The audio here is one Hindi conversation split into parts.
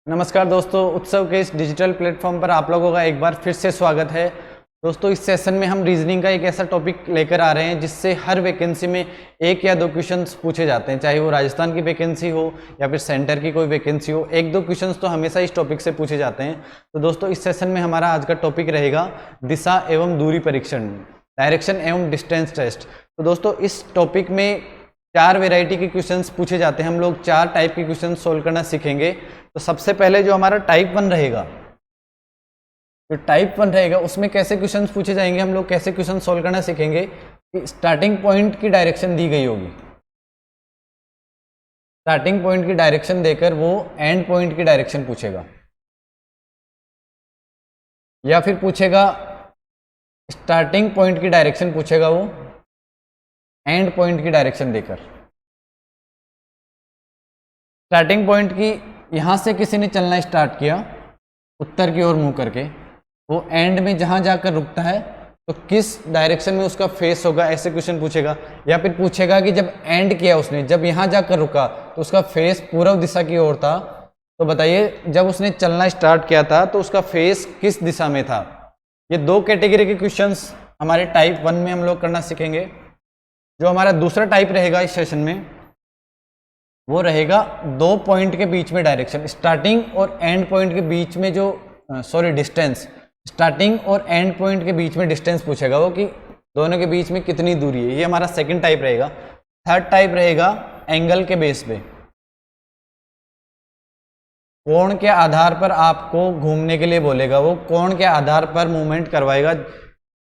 नमस्कार दोस्तों, उत्सव के इस डिजिटल प्लेटफॉर्म पर आप लोगों का एक बार फिर से स्वागत है। दोस्तों, इस सेशन में हम रीजनिंग का एक ऐसा टॉपिक लेकर आ रहे हैं जिससे हर वैकेंसी में एक या दो क्वेश्चंस पूछे जाते हैं, चाहे वो राजस्थान की वैकेंसी हो या फिर सेंटर की कोई वैकेंसी हो। एक दो क्वेश्चंस तो हमेशा इस टॉपिक से पूछे जाते हैं। तो दोस्तों, इस सेशन में हमारा आज का टॉपिक रहेगा दिशा एवं दूरी परीक्षण, डायरेक्शन एवं डिस्टेंस टेस्ट। तो दोस्तों, इस टॉपिक में चार वेराइटी के क्वेश्चंस पूछे जाते हैं। हम लोग चार टाइप के क्वेश्चन सोल्व करना सीखेंगे। तो सबसे पहले जो हमारा टाइप वन रहेगा, जो टाइप वन रहेगा उसमें कैसे क्वेश्चंस पूछे जाएंगे, हम लोग कैसे क्वेश्चन सोल्व करना सीखेंगे कि स्टार्टिंग पॉइंट की डायरेक्शन दी गई होगी, स्टार्टिंग पॉइंट की डायरेक्शन देकर वो एंड पॉइंट की डायरेक्शन पूछेगा, या फिर पूछेगा स्टार्टिंग पॉइंट की डायरेक्शन पूछेगा वो एंड पॉइंट की डायरेक्शन देकर। स्टार्टिंग पॉइंट की यहां से किसी ने चलना स्टार्ट किया उत्तर की ओर मुंह करके, वो एंड में जहां जाकर रुकता है तो किस डायरेक्शन में उसका फेस होगा, ऐसे क्वेश्चन पूछेगा। या फिर पूछेगा कि जब एंड किया उसने, जब यहां जाकर रुका तो उसका फेस पूर्व दिशा की ओर था, तो बताइए जब उसने चलना स्टार्ट किया था तो उसका फेस किस दिशा में था। ये दो कैटेगरी के क्वेश्चंस हमारे टाइप वन में हम लोग करना सीखेंगे। जो हमारा दूसरा टाइप रहेगा इस सेशन में, वो रहेगा दो पॉइंट के बीच में डायरेक्शन, स्टार्टिंग और एंड पॉइंट के बीच में जो डिस्टेंस, स्टार्टिंग और एंड पॉइंट के बीच में डिस्टेंस पूछेगा वो कि दोनों के बीच में कितनी दूरी है। ये हमारा सेकंड टाइप रहेगा। थर्ड टाइप रहेगा एंगल के बेस पे, कोण के आधार पर आपको घूमने के लिए बोलेगा, वो कोण के आधार पर मूवमेंट करवाएगा।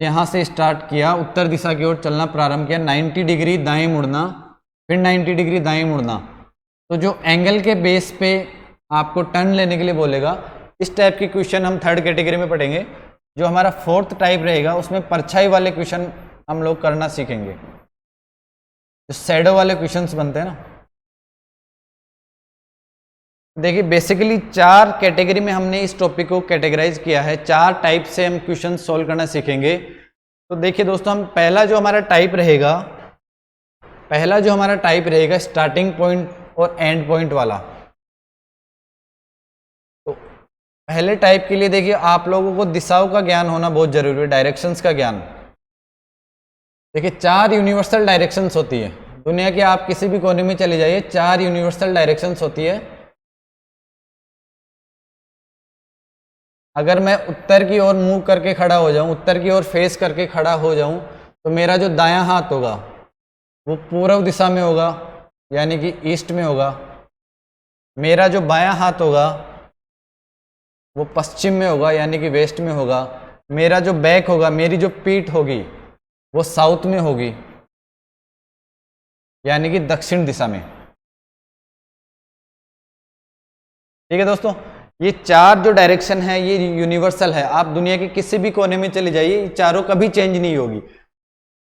यहाँ से स्टार्ट किया, उत्तर दिशा की ओर चलना प्रारंभ किया, 90 डिग्री दाएं मुड़ना, फिर 90 डिग्री दाएं मुड़ना, तो जो एंगल के बेस पे आपको टर्न लेने के लिए बोलेगा। इस टाइप के क्वेश्चन हम थर्ड कैटेगरी में पढ़ेंगे। जो हमारा फोर्थ टाइप रहेगा उसमें परछाई वाले क्वेश्चन हम लोग करना सीखेंगे, जो शैडो वाले क्वेश्चंस बनते हैं ना। देखिए, बेसिकली चार कैटेगरी में हमने इस टॉपिक को कैटेगराइज किया है, चार टाइप से हम क्वेश्चन सोल्व करना सीखेंगे। तो देखिए दोस्तों, हम पहला जो हमारा टाइप रहेगा स्टार्टिंग पॉइंट और एंड पॉइंट वाला। तो पहले टाइप के लिए देखिए आप लोगों को दिशाओं का ज्ञान होना बहुत जरूरी है, डायरेक्शंस का ज्ञान। देखिए, चार यूनिवर्सल डायरेक्शंस होती है दुनिया के, आप किसी भी कोने में चले जाइए, चार यूनिवर्सल डायरेक्शंस होती है। अगर मैं उत्तर की ओर मुंह करके खड़ा हो जाऊं, उत्तर की ओर फेस करके खड़ा हो जाऊं, तो मेरा जो दायां हाथ होगा वो पूर्व दिशा में होगा, यानी कि ईस्ट में होगा। मेरा जो बायां हाथ होगा वो पश्चिम में होगा, यानी कि वेस्ट में होगा। मेरा जो बैक होगा, मेरी जो पीठ होगी वो साउथ में होगी, यानी कि दक्षिण दिशा में। ठीक है दोस्तों, ये चार जो डायरेक्शन है ये यूनिवर्सल है। आप दुनिया के किसी भी कोने में चले जाइए, ये चारों कभी चेंज नहीं होगी।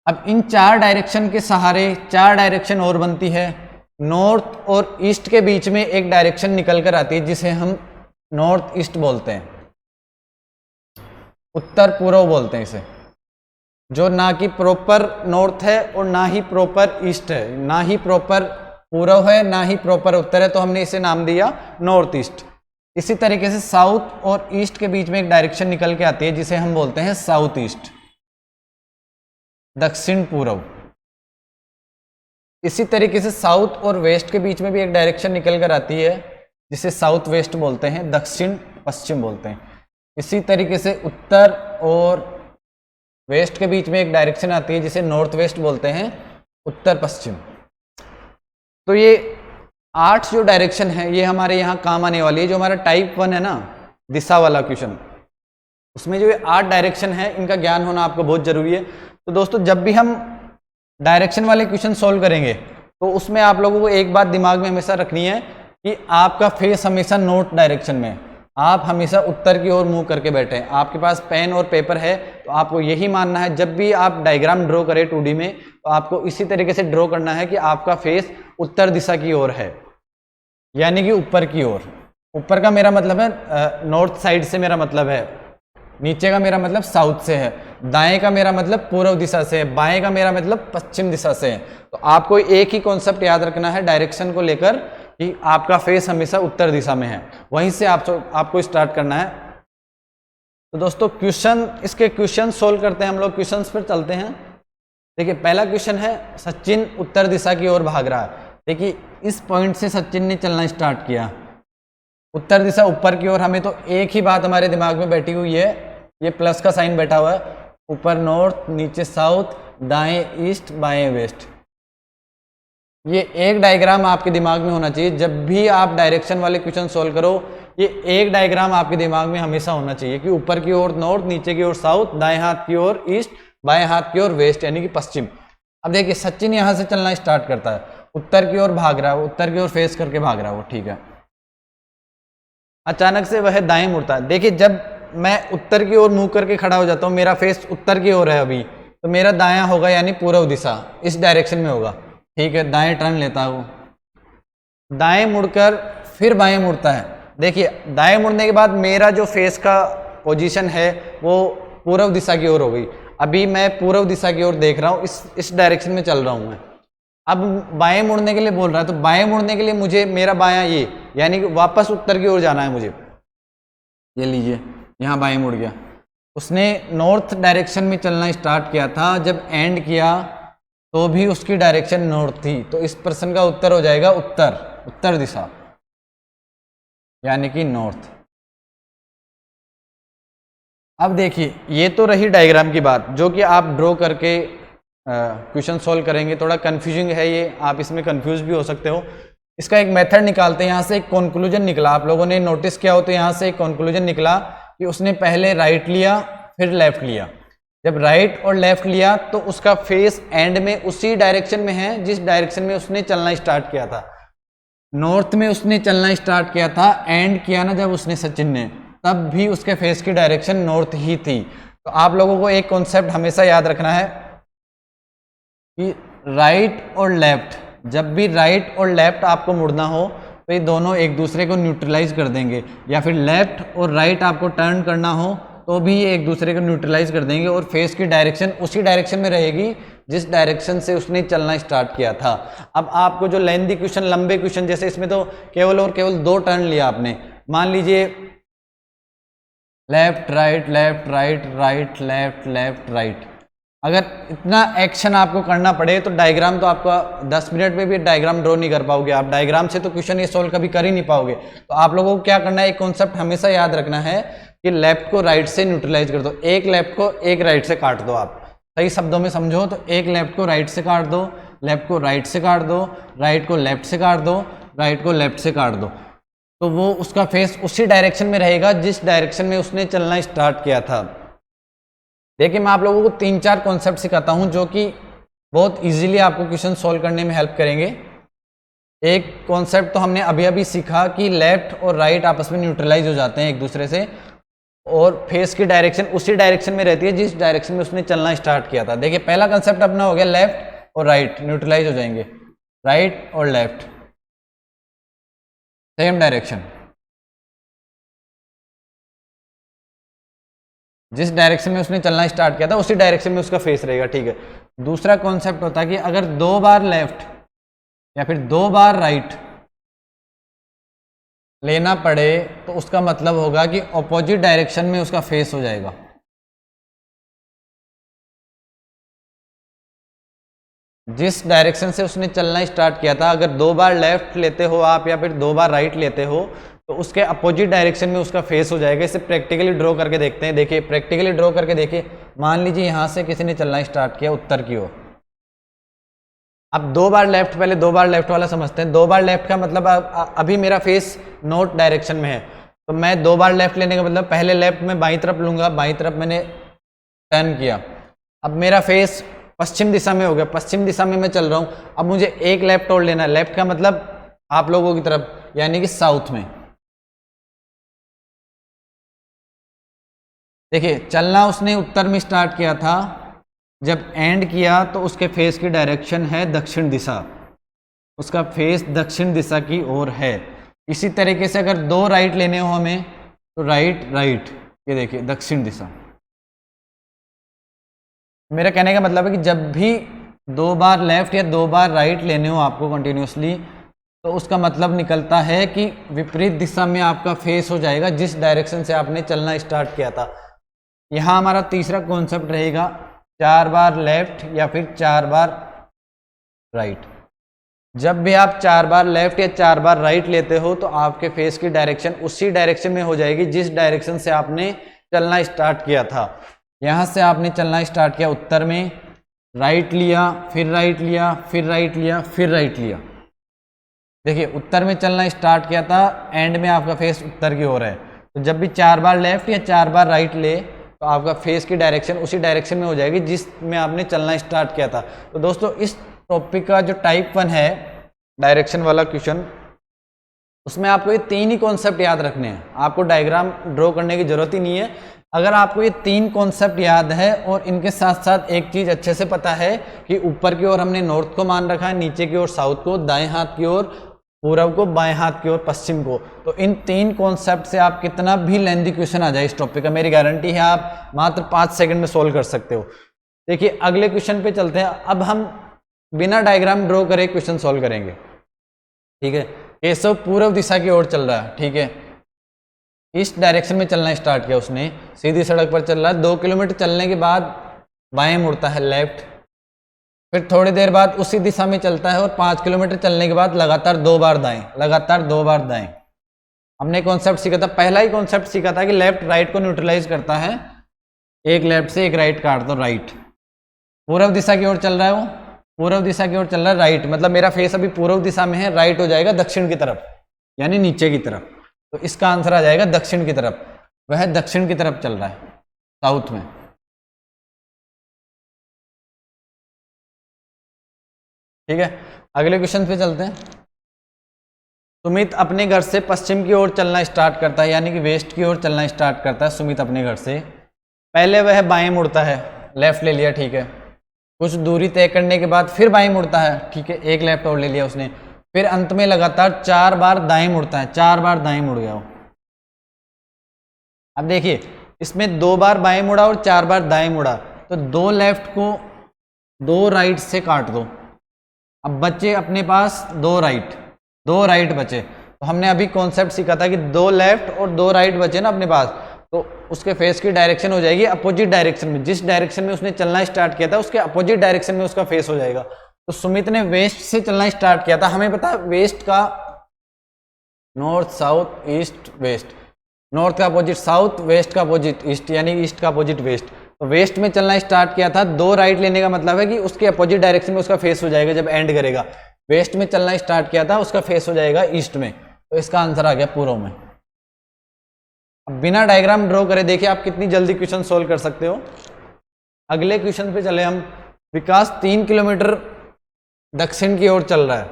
अब इन चार डायरेक्शन के सहारे चार डायरेक्शन और बनती है। नॉर्थ और ईस्ट के बीच में एक डायरेक्शन निकल कर आती है जिसे हम नॉर्थ ईस्ट बोलते हैं, उत्तर पूर्व बोलते हैं इसे, जो ना कि प्रॉपर नॉर्थ है और ना ही प्रॉपर ईस्ट है, ना ही प्रॉपर पूर्व है, ना ही प्रॉपर उत्तर है, तो हमने इसे नाम दिया नॉर्थ ईस्ट। इसी तरीके से साउथ और ईस्ट के बीच में एक डायरेक्शन निकल के आती है जिसे हम बोलते हैं साउथ ईस्ट, दक्षिण पूर्व। इसी तरीके से साउथ और वेस्ट के बीच में भी एक डायरेक्शन निकल कर आती है जिसे साउथ वेस्ट बोलते हैं, दक्षिण पश्चिम बोलते हैं। इसी तरीके से उत्तर और वेस्ट के बीच में एक डायरेक्शन आती है जिसे नॉर्थ वेस्ट बोलते हैं, उत्तर पश्चिम। तो ये 8 जो डायरेक्शन है ये हमारे यहाँ काम आने वाली है। जो हमारा टाइप वन है ना, दिशा वाला क्वेश्चन, उसमें जो ये 8 डायरेक्शन है इनका ज्ञान होना आपको बहुत जरूरी है। तो दोस्तों, जब भी हम डायरेक्शन वाले क्वेश्चन सोल्व करेंगे तो उसमें आप लोगों को एक बात दिमाग में हमेशा रखनी है कि आपका फेस हमेशा नॉर्थ डायरेक्शन में, आप हमेशा उत्तर की ओर मुंह करके बैठे हैं। आपके पास पेन और पेपर है तो आपको यही मानना है, जब भी आप डायग्राम ड्रॉ करें 2D में, तो आपको इसी तरीके से ड्रॉ करना है कि आपका फेस उत्तर दिशा की ओर है, यानी कि ऊपर की ओर। ऊपर का मेरा मतलब है नॉर्थ साइड से मेरा मतलब है, नीचे का मेरा मतलब साउथ से है, दाएं का मेरा मतलब पूर्व दिशा से है, बाएं का मेरा मतलब पश्चिम दिशा से है। तो आपको एक ही कॉन्सेप्ट याद रखना है डायरेक्शन को लेकर कि आपका फेस हमेशा उत्तर दिशा में है, वहीं से आपको स्टार्ट करना है। तो दोस्तों इसके क्वेश्चन सोल्व करते हैं हम लोग, क्वेश्चंस पर चलते हैं। देखिए पहला क्वेश्चन है, सचिन उत्तर दिशा की ओर भाग रहा है। देखिए इस पॉइंट से सचिन ने चलना स्टार्ट किया, उत्तर दिशा ऊपर की ओर। हमें तो एक ही बात हमारे दिमाग में बैठी हुई है, ये प्लस का साइन बैठा हुआ है, ऊपर नॉर्थ, नीचे साउथ, दाएं ईस्ट, बाएं वेस्ट। ये एक डायग्राम आपके दिमाग में होना चाहिए जब भी आप डायरेक्शन वाले क्वेश्चन सोल्व करो। ये एक डायग्राम आपके दिमाग में हमेशा होना चाहिए कि ऊपर की ओर नॉर्थ, नीचे की ओर साउथ, दाएं हाथ की ओर ईस्ट, बाएं हाथ की ओर वेस्ट यानी कि पश्चिम। अब देखिए सचिन यहां से चलना स्टार्ट करता है, उत्तर की ओर भाग रहा है, वो उत्तर की ओर फेस करके भाग रहा है वो, ठीक है। अचानक से वह दाएं मुड़ता है। देखिए जब मैं उत्तर की ओर मुंह करके खड़ा हो जाता हूँ, मेरा फेस उत्तर की ओर है अभी, तो मेरा दायां होगा यानी पूर्व दिशा, इस डायरेक्शन में होगा, ठीक है। दाएं टर्न लेता हूँ, दाएं मुड़कर फिर बाएं मुड़ता है। देखिए दाएं मुड़ने के बाद मेरा जो फेस का पोजीशन है वो पूर्व दिशा की ओर हो गई। अभी मैं पूर्व दिशा की ओर देख रहा हूँ, इस डायरेक्शन में चल रहा हूँ मैं। अब बाएं मुड़ने के लिए बोल रहा है, तो बाएं मुड़ने के लिए मुझे मेरा बायां ये यानी कि वापस उत्तर की ओर जाना है मुझे। ये लीजिए यहाँ बाएं मुड़ गया। उसने नॉर्थ डायरेक्शन में चलना स्टार्ट किया था, जब एंड किया तो भी उसकी डायरेक्शन नॉर्थ थी, तो इस प्रश्न का उत्तर हो जाएगा उत्तर दिशा यानी कि नॉर्थ। अब देखिए ये तो रही डायग्राम की बात, जो कि आप ड्रॉ करके क्वेश्चन सॉल्व करेंगे। थोड़ा कंफ्यूजिंग है ये, आप इसमें कंफ्यूज भी हो सकते हो। इसका एक मेथड निकालते हैं, यहाँ से एक कंक्लूजन निकला, आप लोगों ने नोटिस किया हो तो यहाँ से एक कंक्लूजन निकला कि उसने पहले राइट लिया फिर लेफ्ट लिया। जब राइट और लेफ्ट लिया तो उसका फेस एंड में उसी डायरेक्शन में है जिस डायरेक्शन में उसने चलना स्टार्ट किया था। नॉर्थ में उसने चलना स्टार्ट किया था, एंड किया ना जब उसने सचिन ने, तब भी उसके फेस की डायरेक्शन नॉर्थ ही थी। तो आप लोगों को एक कॉन्सेप्ट हमेशा याद रखना है कि राइट और लेफ्ट, जब भी राइट और लेफ्ट आपको मुड़ना हो तो ये दोनों एक दूसरे को न्यूट्रलाइज कर देंगे, या फिर लेफ्ट और राइट आपको टर्न करना हो तो भी ये एक दूसरे को न्यूट्रलाइज कर देंगे और फेस की डायरेक्शन उसी डायरेक्शन में रहेगी जिस डायरेक्शन से उसने चलना स्टार्ट किया था। अब आपको जो लेंथी क्वेश्चन, लंबे क्वेश्चन, जैसे इसमें तो केवल और केवल 2 टर्न लिया आपने, मान लीजिए left right left right right left left right, अगर इतना एक्शन आपको करना पड़े तो डायग्राम तो आपका 10 मिनट में भी डायग्राम ड्रॉ नहीं कर पाओगे आप। डायग्राम से तो क्वेश्चन ये सोल्व कभी कर ही नहीं पाओगे। तो आप लोगों को क्या करना है, एक कॉन्सेप्ट हमेशा याद रखना है कि लेफ्ट को राइट से न्यूट्रलाइज कर दो, एक लेफ्ट को एक राइट से काट दो। आप सही शब्दों में समझो तो एक लेफ्ट को राइट से काट दो, लेफ्ट को राइट से काट दो, राइट को लेफ्ट से काट दो, राइट को लेफ्ट से काट दो, तो वो उसका फेस उसी डायरेक्शन में रहेगा जिस डायरेक्शन में उसने चलना स्टार्ट किया था। देखिए मैं आप लोगों को 3-4 कॉन्सेप्ट सिखाता हूं जो कि बहुत इजीली आपको क्वेश्चन सॉल्व करने में हेल्प करेंगे। एक कॉन्सेप्ट तो हमने अभी अभी सीखा कि लेफ्ट और राइट आपस में न्यूट्रलाइज हो जाते हैं एक दूसरे से, और फेस की डायरेक्शन उसी डायरेक्शन में रहती है जिस डायरेक्शन में उसने चलना स्टार्ट किया था। देखिए पहला कंसेप्ट अपना हो गया, लेफ्ट और राइट न्यूट्रलाइज हो जाएंगे, राइट और लेफ्ट सेम डायरेक्शन, जिस डायरेक्शन में उसने चलना स्टार्ट किया था उसी डायरेक्शन में उसका फेस रहेगा, ठीक है। दूसरा कॉन्सेप्ट होता है कि अगर 2 बार लेफ्ट या फिर 2 बार राइट लेना पड़े तो उसका मतलब होगा कि ऑपोजिट डायरेक्शन में उसका फेस हो जाएगा। जिस डायरेक्शन से उसने चलना स्टार्ट किया था, अगर 2 बार लेफ्ट लेते हो आप या फिर 2 बार राइट लेते हो तो उसके अपोजिट डायरेक्शन में उसका फेस हो जाएगा। इसे प्रैक्टिकली ड्रॉ करके देखते हैं। देखिए प्रैक्टिकली ड्रॉ करके देखिए, मान लीजिए यहाँ से किसी ने चलना स्टार्ट किया उत्तर की ओर। अब 2 बार लेफ्ट, पहले 2 बार लेफ्ट वाला समझते हैं। 2 बार लेफ्ट का मतलब अभी मेरा फेस नॉर्थ डायरेक्शन में है, तो मैं 2 बार लेफ्ट लेने का मतलब पहले लेफ्ट में बाईं तरफ लूंगा, बाईं तरफ मैंने टर्न किया, अब मेरा फेस पश्चिम दिशा में हो गया, पश्चिम दिशा में मैं चल रहा हूं। अब मुझे एक लेफ्ट और लेना है, लेफ्ट का मतलब आप लोगों की तरफ यानी कि साउथ में। देखिए चलना उसने उत्तर में स्टार्ट किया था, जब एंड किया तो उसके फेस की डायरेक्शन है दक्षिण दिशा, उसका फेस दक्षिण दिशा की ओर है। इसी तरीके से अगर 2 राइट लेने हो हमें तो राइट राइट, ये देखिए दक्षिण दिशा। मेरा कहने का मतलब है कि जब भी 2 बार लेफ्ट या 2 बार राइट लेने हो आपको कंटिन्यूसली, तो उसका मतलब निकलता है कि विपरीत दिशा में आपका फेस हो जाएगा जिस डायरेक्शन से आपने चलना स्टार्ट किया था। यहाँ हमारा तीसरा कॉन्सेप्ट रहेगा 4 बार लेफ्ट या फिर 4 बार राइट। जब भी आप 4 बार लेफ्ट या 4 बार राइट लेते हो तो आपके फेस की डायरेक्शन उसी डायरेक्शन में हो जाएगी जिस डायरेक्शन से आपने चलना स्टार्ट किया था। यहाँ से आपने चलना स्टार्ट किया उत्तर में, राइट लिया, फिर राइट लिया, फिर राइट लिया, फिर राइट लिया। देखिए उत्तर में चलना स्टार्ट किया था, एंड में आपका फेस उत्तर की ओर है। तो जब भी 4 बार लेफ्ट या 4 बार राइट ले तो आपका फेस की डायरेक्शन उसी डायरेक्शन में हो जाएगी जिसमें आपने चलना स्टार्ट किया था। तो दोस्तों इस टॉपिक का जो टाइप 1 है डायरेक्शन वाला क्वेश्चन, उसमें आपको ये 3 ही कॉन्सेप्ट याद रखने हैं। आपको डायग्राम ड्रॉ करने की जरूरत ही नहीं है। अगर आपको ये 3 कॉन्सेप्ट याद है और इनके साथ साथ एक चीज अच्छे से पता है कि ऊपर की ओर हमने नॉर्थ को मान रखा है, नीचे की ओर साउथ को, दाएं हाथ की ओर पूरब को, बाएं हाथ की ओर पश्चिम को, तो इन 3 कॉन्सेप्ट से आप कितना भी लेंथी क्वेश्चन आ जाए इस टॉपिक का, मेरी गारंटी है आप मात्र 5 सेकंड में सोल्व कर सकते हो। देखिए अगले क्वेश्चन पे चलते हैं। अब हम बिना डायग्राम ड्रॉ करे क्वेश्चन सोल्व करेंगे। ठीक है, केशव पूर्व दिशा की ओर चल रहा है। ठीक है, इस डायरेक्शन में चलना स्टार्ट किया उसने, सीधी सड़क पर चल रहा है। 2 किलोमीटर चलने के बाद बाएं मुड़ता है लेफ्ट, फिर थोड़ी देर बाद उसी दिशा में चलता है और 5 किलोमीटर चलने के बाद लगातार 2 बार दाएं, लगातार 2 बार दाएं। हमने कॉन्सेप्ट सीखा था, पहला ही कॉन्सेप्ट सीखा था कि लेफ्ट राइट को न्यूट्रलाइज करता है, एक लेफ्ट से एक राइट काट दो, राइट। पूर्व दिशा की ओर चल रहा है वो, पूर्व दिशा की ओर चल रहा है राइट, मतलब मेरा फेस अभी पूर्व दिशा में है, राइट हो जाएगा दक्षिण की तरफ यानी नीचे की तरफ। तो इसका आंसर आ जाएगा दक्षिण की तरफ, वह दक्षिण की तरफ चल रहा है, साउथ में। ठीक है, अगले क्वेश्चन पे चलते हैं। सुमित अपने घर से पश्चिम की ओर चलना स्टार्ट करता है, यानी कि वेस्ट की ओर चलना स्टार्ट करता है सुमित अपने घर से। पहले वह बाएं मुड़ता है, लेफ्ट ले लिया, ठीक है। कुछ दूरी तय करने के बाद फिर बाएं मुड़ता है, ठीक है, एक लेफ्ट और ले लिया उसने। फिर अंत में लगातार 4 बार दाएं मुड़ता है, 4 बार दाएं मुड़ गया वो। अब देखिए इसमें 2 बार बाएं मुड़ा और 4 बार दाएं मुड़ा, तो 2 लेफ्ट को 2 राइट से काट दो। अब बचे अपने पास 2 राइट, 2 राइट बचे। तो हमने अभी कॉन्सेप्ट सीखा था कि 2 लेफ्ट और 2 राइट बचे ना अपने पास, तो उसके फेस की डायरेक्शन हो जाएगी अपोजिट डायरेक्शन में। जिस डायरेक्शन में उसने चलना स्टार्ट किया था उसके अपोजिट डायरेक्शन में उसका फेस हो जाएगा। तो सुमित ने वेस्ट से चलना स्टार्ट किया था, हमें पता है वेस्ट का north, south, east, west. North का अपोजिट साउथ, वेस्ट का अपोजिट ईस्ट, यानी ईस्ट का अपोजिट वेस्ट। तो वेस्ट में चलना स्टार्ट किया था, 2 राइट लेने का मतलब है कि उसके अपोजिट डायरेक्शन में उसका फेस हो जाएगा जब एंड करेगा। वेस्ट में चलना स्टार्ट किया था, उसका फेस हो जाएगा ईस्ट में। तो इसका आंसर आ गया पूर्व में। अब बिना डायग्राम ड्रॉ करे देखिए आप कितनी जल्दी क्वेश्चन सोल्व कर सकते हो। अगले क्वेश्चन पे चले हम। विकास 3 किलोमीटर दक्षिण की ओर चल रहा है,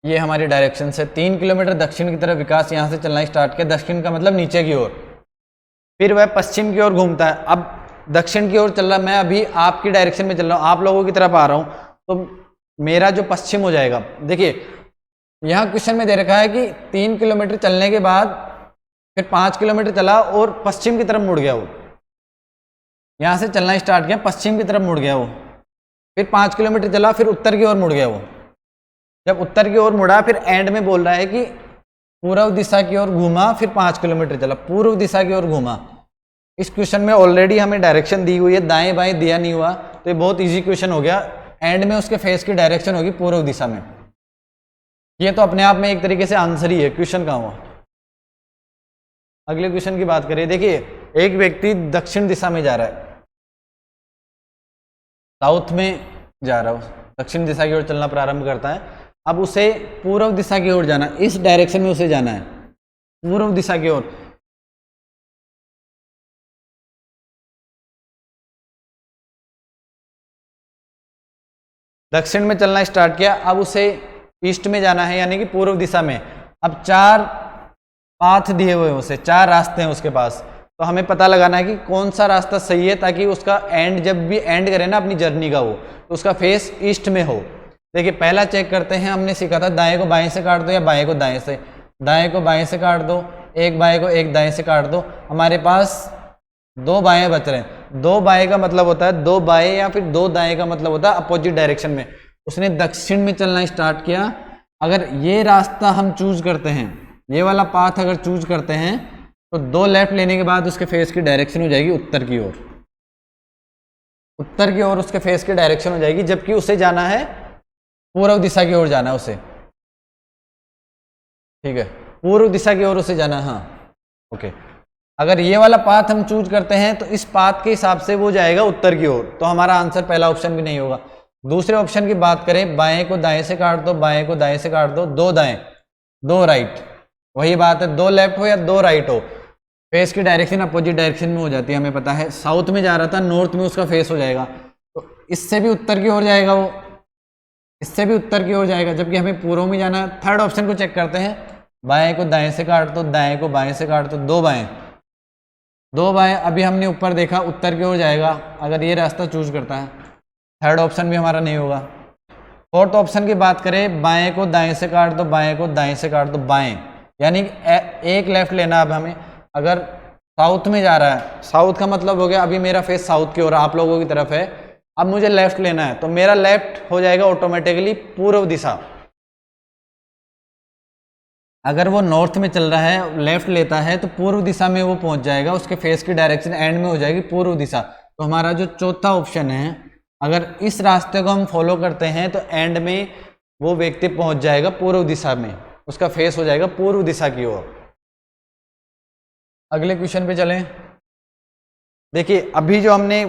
ये हमारी डायरेक्शन से 3 किलोमीटर दक्षिण की तरफ विकास यहां से चलना स्टार्ट किया, दक्षिण का मतलब नीचे की ओर। फिर वह पश्चिम की ओर घूमता है। अब दक्षिण की ओर चल रहा है, मैं अभी आपकी डायरेक्शन में चल रहा हूं, आप लोगों की तरफ आ रहा हूं, तो मेरा जो पश्चिम हो जाएगा। देखिए यहाँ क्वेश्चन में दे रखा है कि 3 किलोमीटर चलने के बाद फिर 5 किलोमीटर चला और पश्चिम की तरफ मुड़ गया वो। यहाँ से चलना स्टार्ट किया, पश्चिम की तरफ मुड़ गया वो। फिर 5 किलोमीटर चला, फिर उत्तर की ओर मुड़ गया वो। जब उत्तर की ओर मुड़ा फिर एंड में बोल रहा है कि पूर्व दिशा की ओर घूमा, फिर 5 किलोमीटर चला, पूर्व दिशा की ओर घूमा। इस क्वेश्चन में ऑलरेडी हमें डायरेक्शन दी हुई है, दाएं बाएं दिया नहीं हुआ, तो ये बहुत इजी क्वेश्चन हो गया। एंड में उसके फेस की डायरेक्शन होगी पूर्व दिशा में। ये तो अपने आप में एक तरीके से आंसर ही है, क्वेश्चन कहाँ हुआ। अगले क्वेश्चन की बात करें। देखिए एक व्यक्ति दक्षिण दिशा में जा रहा है, साउथ में जा रहा है, दक्षिण दिशा की ओर चलना प्रारंभ करता है। अब उसे पूर्व दिशा की ओर जाना, इस डायरेक्शन में उसे जाना है, पूर्व दिशा की ओर। दक्षिण में चलना स्टार्ट किया, अब उसे ईस्ट में जाना है यानी कि पूर्व दिशा में। अब 4 पाथ दिए हुए हैं उसे, 4 रास्ते हैं उसके पास, तो हमें पता लगाना है कि कौन सा रास्ता सही है ताकि उसका एंड जब भी एंड करे ना अपनी जर्नी का वो, तो उसका फेस ईस्ट में हो। देखिए पहला चेक करते हैं, हमने सीखा था दाएं को बाएं से काट दो या बाएं को दाएं से। दाएं को बाएं से काट दो, एक बाएं को एक दाएं से काट दो, हमारे पास 2 बाएं बच रहे हैं। 2 बाएं का मतलब होता है 2 बाएं या फिर 2 दाएं का मतलब होता है अपोजिट डायरेक्शन में। उसने दक्षिण में चलना स्टार्ट किया। अगर ये रास्ता हम चूज करते हैं, ये वाला पाथ अगर चूज करते हैं, तो 2 लेफ्ट लेने के बाद उसके फेस की डायरेक्शन हो जाएगी उत्तर की ओर। उत्तर की ओर उसके फेस की डायरेक्शन हो जाएगी, जबकि उसे जाना है पूर्व दिशा की ओर जाना है उसे। ठीक है, पूर्व दिशा की ओर उसे जाना है। हाँ ओके। अगर ये वाला पाथ हम चूज करते हैं तो इस पाथ के हिसाब से वो जाएगा उत्तर की ओर, तो हमारा आंसर पहला ऑप्शन भी नहीं होगा। दूसरे ऑप्शन की बात करें, बाएं को दाएं से काट दो, बाएं को दाएं से काट दो, 2 दाएं 2 राइट, वही बात है, 2 लेफ्ट हो या 2 राइट हो, फेस की डायरेक्शन अपोजिट डायरेक्शन में हो जाती है। हमें पता है साउथ में जा रहा था, नॉर्थ में उसका फेस हो जाएगा, तो इससे भी उत्तर की ओर जाएगा वो, इससे भी उत्तर की ओर जाएगा, जबकि हमें पूर्व में जाना है। थर्ड ऑप्शन को चेक करते हैं, बाएं को दाएं से काट दो, दाएं को बाएं से काट दो, 2 बाएं 2 बाएं, अभी हमने ऊपर देखा उत्तर की ओर जाएगा अगर ये रास्ता चूज करता है। थर्ड ऑप्शन भी हमारा नहीं होगा। फोर्थ ऑप्शन की बात करें, बाएं को दाएं से काट दो, बाएं को दाएं से काट दो, बाएं, यानी एक लेफ्ट लेना। अब हमें अगर साउथ में जा रहा है, साउथ का मतलब हो गया अभी मेरा फेस साउथ की ओर आप लोगों की तरफ है, अब मुझे लेफ्ट लेना है, तो मेरा लेफ्ट हो जाएगा ऑटोमेटिकली पूर्व दिशा। अगर वो नॉर्थ में चल रहा है, लेफ्ट लेता है, तो पूर्व दिशा में वो पहुंच जाएगा, उसके फेस की डायरेक्शन एंड में हो जाएगी पूर्व दिशा। तो हमारा जो चौथा ऑप्शन है, अगर इस रास्ते को हम फॉलो करते हैं तो एंड में वो व्यक्ति पहुंच जाएगा पूर्व दिशा में, उसका फेस हो जाएगा पूर्व दिशा की ओर। अगले क्वेश्चन पे चलें। देखिए अभी जो हमने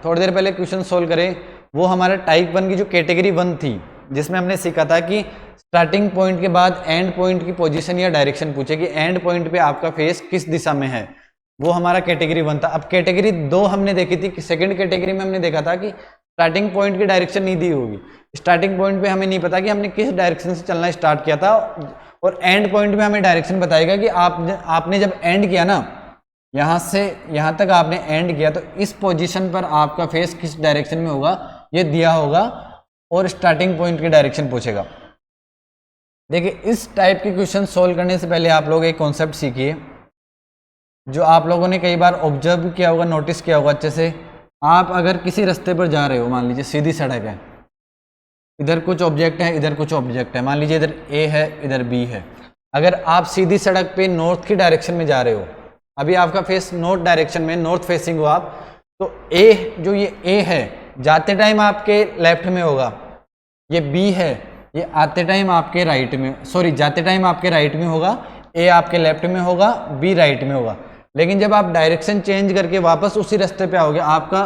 थोड़ी देर पहले क्वेश्चन सोल्व करे, वो हमारा टाइप 1 की जो कैटेगरी 1 थी, जिसमें हमने सीखा था कि स्टार्टिंग पॉइंट के बाद एंड पॉइंट की पोजीशन या डायरेक्शन पूछे कि एंड पॉइंट पे आपका फेस किस दिशा में है, वो हमारा कैटेगरी 1 था। अब कैटेगरी 2 हमने देखी थी, सेकंड कैटेगरी में हमने देखा था कि स्टार्टिंग पॉइंट की डायरेक्शन नहीं दी होगी, स्टार्टिंग पॉइंट पे हमें नहीं पता कि हमने किस डायरेक्शन से चलना स्टार्ट किया था, और एंड पॉइंट पे हमें डायरेक्शन बताएगा कि आपने जब एंड किया ना, यहाँ से यहाँ तक आपने एंड किया, तो इस पोजीशन पर आपका फेस किस डायरेक्शन में होगा ये दिया होगा, और स्टार्टिंग पॉइंट की डायरेक्शन पूछेगा। देखिए इस टाइप के क्वेश्चन सोल्व करने से पहले आप लोग एक कॉन्सेप्ट सीखिए, जो आप लोगों ने कई बार ऑब्जर्व किया होगा, नोटिस किया होगा अच्छे से। आप अगर किसी रास्ते पर जा रहे हो, मान लीजिए सीधी सड़क है, इधर कुछ ऑब्जेक्ट है, इधर कुछ ऑब्जेक्ट है, मान लीजिए इधर ए है, इधर बी है। अगर आप सीधी सड़क पे नॉर्थ की डायरेक्शन में जा रहे हो, अभी आपका फेस नॉर्थ डायरेक्शन में, नॉर्थ फेसिंग हो आप, तो ए जो ये ए है जाते टाइम आपके लेफ्ट में होगा, ये बी है ये आते टाइम आपके राइट में, सॉरी जाते टाइम आपके राइट में होगा, ए आपके लेफ्ट में होगा, बी राइट में होगा। लेकिन जब आप डायरेक्शन चेंज करके वापस उसी रास्ते पे आओगे, आपका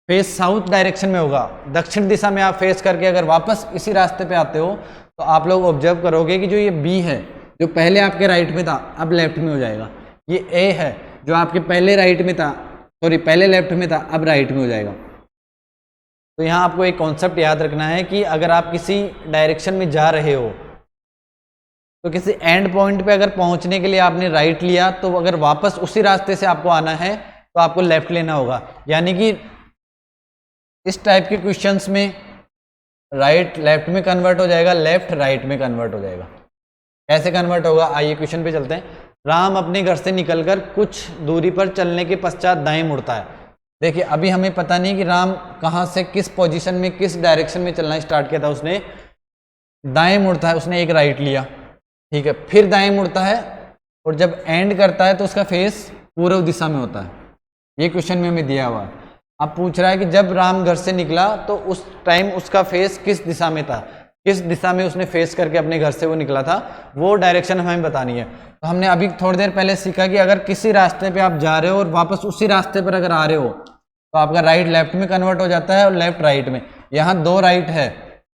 फेस साउथ डायरेक्शन में होगा, दक्षिण दिशा में आप फेस करके अगर वापस इसी रास्ते पे आते हो, तो आप लोग ऑब्जर्व करोगे कि जो ये बी है जो पहले आपके राइट में था अब लेफ्ट में हो जाएगा, ये ए है जो आपके पहले राइट में था, सॉरी पहले लेफ्ट में था, अब राइट में हो जाएगा। तो यहाँ आपको एक कॉन्सेप्ट याद रखना है कि अगर आप किसी डायरेक्शन में जा रहे हो, तो किसी एंड पॉइंट पे अगर पहुंचने के लिए आपने राइट लिया, तो अगर वापस उसी रास्ते से आपको आना है तो आपको लेफ्ट लेना होगा। यानी कि इस टाइप के क्वेश्चंस में राइट लेफ्ट में कन्वर्ट हो जाएगा, लेफ्ट राइट में कन्वर्ट हो जाएगा। कैसे कन्वर्ट होगा, आइए क्वेश्चन पे चलते हैं। राम अपने घर से निकलकर कुछ दूरी पर चलने के पश्चात दाएं मुड़ता है। देखिए अभी हमें पता नहीं कि राम कहाँ से किस पोजीशन में किस डायरेक्शन में चलना स्टार्ट किया था, उसने दाएं मुड़ता है, उसने एक राइट लिया, ठीक है, फिर दाएं मुड़ता है, और जब एंड करता है तो उसका फेस पूर्व दिशा में होता है। ये क्वेश्चन में हमें दिया हुआ है। अब पूछ रहा है कि जब राम घर से निकला तो उस टाइम उसका फेस किस दिशा में था, किस दिशा में उसने फेस करके अपने घर से वो निकला था, वो डायरेक्शन हमें बतानी है। तो हमने अभी थोड़ी देर पहले सीखा कि अगर किसी रास्ते पे आप जा रहे हो और वापस उसी रास्ते पर अगर आ रहे हो, तो आपका राइट लेफ्ट में कन्वर्ट हो जाता है और लेफ्ट राइट में। यहाँ 2 राइट है,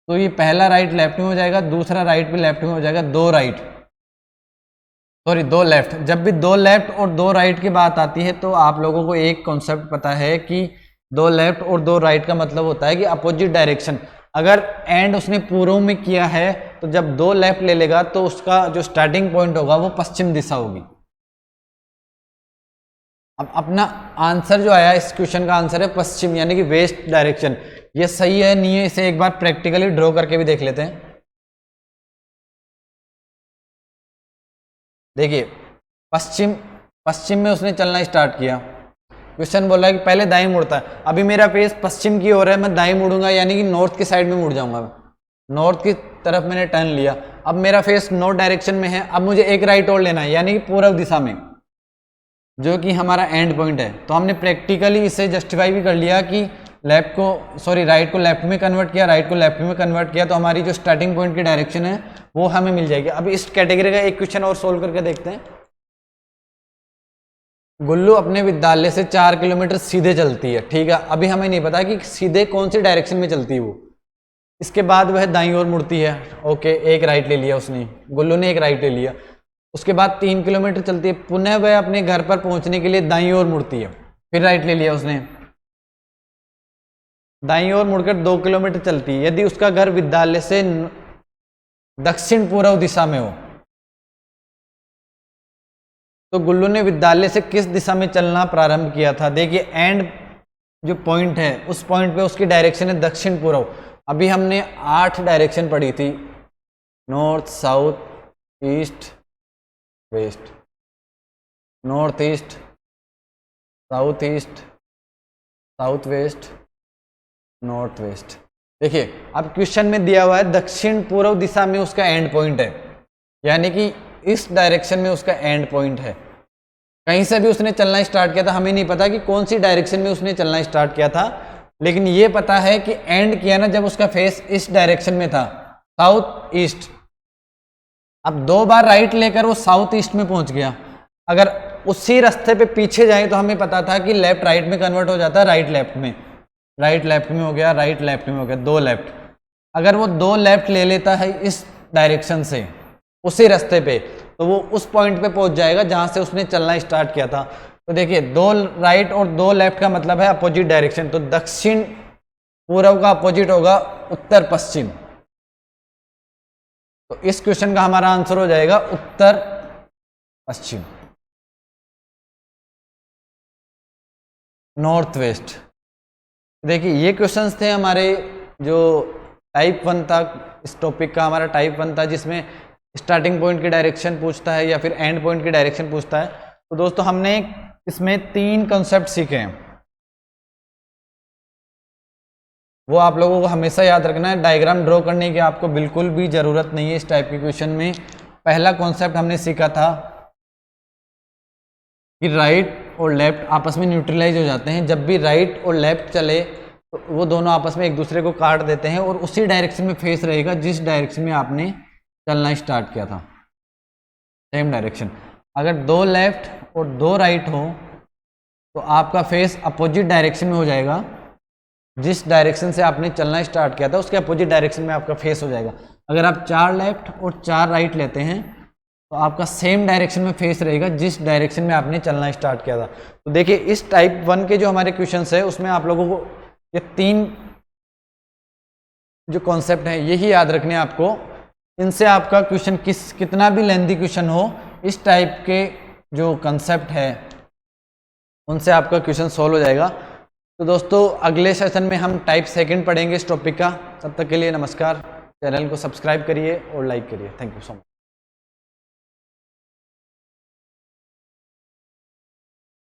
तो ये पहला राइट लेफ्ट में हो जाएगा, दूसरा राइट भी लेफ्ट में हो जाएगा, 2 राइट, सॉरी 2 लेफ्ट। जब भी 2 लेफ्ट और 2 राइट की बात आती है, तो आप लोगों को एक कॉन्सेप्ट पता है कि 2 लेफ्ट और 2 राइट का मतलब होता है कि अपोजिट डायरेक्शन। अगर एंड उसने पूर्व में किया है, तो जब 2 लेफ्ट ले लेगा तो उसका जो स्टार्टिंग पॉइंट होगा वो पश्चिम दिशा होगी। अब अपना आंसर जो आया, इस क्वेश्चन का आंसर है पश्चिम, यानी कि वेस्ट डायरेक्शन। ये सही है नहीं है, इसे एक बार प्रैक्टिकली ड्रॉ करके भी देख लेते हैं। देखिए पश्चिम में उसने चलना स्टार्ट किया, क्वेश्चन बोला है कि पहले दाएं मुड़ता है। अभी मेरा फेस पश्चिम की ओर है, मैं दाएं मुड़ूंगा यानी कि नॉर्थ की साइड में मुड़ जाऊंगा। नॉर्थ की तरफ मैंने टर्न लिया, अब मेरा फेस नॉर्थ डायरेक्शन में है। अब मुझे एक राइट और लेना है यानी कि पूर्व दिशा में, जो कि हमारा एंड पॉइंट है। तो हमने प्रैक्टिकली इसे जस्टिफाई भी कर लिया कि राइट को लेफ्ट में कन्वर्ट किया, राइट को लेफ्ट में कन्वर्ट किया, तो हमारी जो स्टार्टिंग पॉइंट की डायरेक्शन है वो हमें मिल जाएगी। अब इस कैटेगरी का एक क्वेश्चन और सोल्व करके देखते हैं। गुल्लू अपने विद्यालय से 4 किलोमीटर सीधे चलती है, ठीक है। अभी हमें नहीं पता कि सीधे कौन सी डायरेक्शन में चलती है वो। इसके बाद वह दाईं ओर मुड़ती है, ओके, एक राइट ले लिया उसने, गुल्लू ने एक राइट ले लिया। उसके बाद 3 किलोमीटर चलती है, पुनः वह अपने घर पर पहुंचने के लिए दाईं ओर मुड़ती है, फिर राइट ले लिया उसने। दाईं ओर मुड़कर 2 किलोमीटर चलती है। यदि उसका घर विद्यालय से दक्षिण पूर्व दिशा में हो तो गुल्लू ने विद्यालय से किस दिशा में चलना प्रारंभ किया था। देखिए एंड जो पॉइंट है उस पॉइंट पे उसकी डायरेक्शन है दक्षिण पूर्व। अभी हमने 8 डायरेक्शन पढ़ी थी, north, south, east, west, north east, south east, south west, north west. देखिए अब क्वेश्चन में दिया हुआ है दक्षिण पूर्व दिशा में उसका एंड पॉइंट है, यानी कि इस डायरेक्शन में उसका एंड पॉइंट है। कहीं से भी उसने चलना स्टार्ट किया था, हमें नहीं पता कि कौन सी डायरेक्शन में उसने चलना स्टार्ट किया था, लेकिन ये पता है कि एंड किया ना जब उसका फेस इस डायरेक्शन में था, साउथ ईस्ट। अब 2 बार राइट लेकर वो साउथ ईस्ट में पहुंच गया। अगर उसी रास्ते पे पीछे जाए तो हमें पता था कि लेफ्ट राइट में कन्वर्ट हो जाता है, राइट लेफ्ट में, राइट लेफ्ट में हो गया, राइट लेफ्ट में हो गया, 2 लेफ्ट। अगर वो 2 लेफ्ट ले लेता है इस डायरेक्शन से उसी रास्ते पे, तो वो उस पॉइंट पे पहुंच जाएगा जहां से उसने चलना स्टार्ट किया था। तो देखिए 2 राइट और 2 लेफ्ट का मतलब है अपोजिट डायरेक्शन, तो दक्षिण पूर्व का अपोजिट होगा उत्तर पश्चिम। तो इस क्वेश्चन का हमारा आंसर हो जाएगा उत्तर पश्चिम, नॉर्थ वेस्ट। देखिए ये क्वेश्चंस थे हमारे जो टाइप 1 था, इस टॉपिक का हमारा टाइप 1 था, जिसमें स्टार्टिंग पॉइंट की डायरेक्शन पूछता है या फिर एंड पॉइंट की डायरेक्शन पूछता है। तो दोस्तों हमने इसमें 3 कॉन्सेप्ट सीखे हैं, वो आप लोगों को हमेशा याद रखना है। डायग्राम ड्रॉ करने की आपको बिल्कुल भी ज़रूरत नहीं है इस टाइप के क्वेश्चन में। पहला कॉन्सेप्ट हमने सीखा था कि राइट और लेफ्ट आपस में न्यूट्रलाइज हो जाते हैं। जब भी राइट और लेफ्ट चले तो वो दोनों आपस में एक दूसरे को काट देते हैं और उसी डायरेक्शन में फेस रहेगा जिस डायरेक्शन में आपने चलना स्टार्ट किया था, सेम डायरेक्शन। अगर 2 लेफ्ट और 2 राइट हो तो आपका फेस अपोजिट डायरेक्शन में हो जाएगा, जिस डायरेक्शन से आपने चलना स्टार्ट किया था उसके अपोजिट डायरेक्शन में आपका फेस हो जाएगा। अगर आप 4 लेफ्ट और 4 राइट लेते हैं तो आपका सेम डायरेक्शन में फेस रहेगा जिस डायरेक्शन में आपने चलना स्टार्ट किया था। तो देखिए इस टाइप 1 के जो हमारे क्वेश्चंस है उसमें आप लोगों को ये 3 जो कॉन्सेप्ट हैं यही याद रखने हैं आपको। इनसे आपका क्वेश्चन कितना भी लेंथी क्वेश्चन हो, इस टाइप के जो कंसेप्ट है उनसे आपका क्वेश्चन सॉल्व हो जाएगा। तो दोस्तों अगले सेशन में हम टाइप 2 पढ़ेंगे इस टॉपिक का। तब तक के लिए नमस्कार। चैनल को सब्सक्राइब करिए और लाइक करिए। Thank you so much.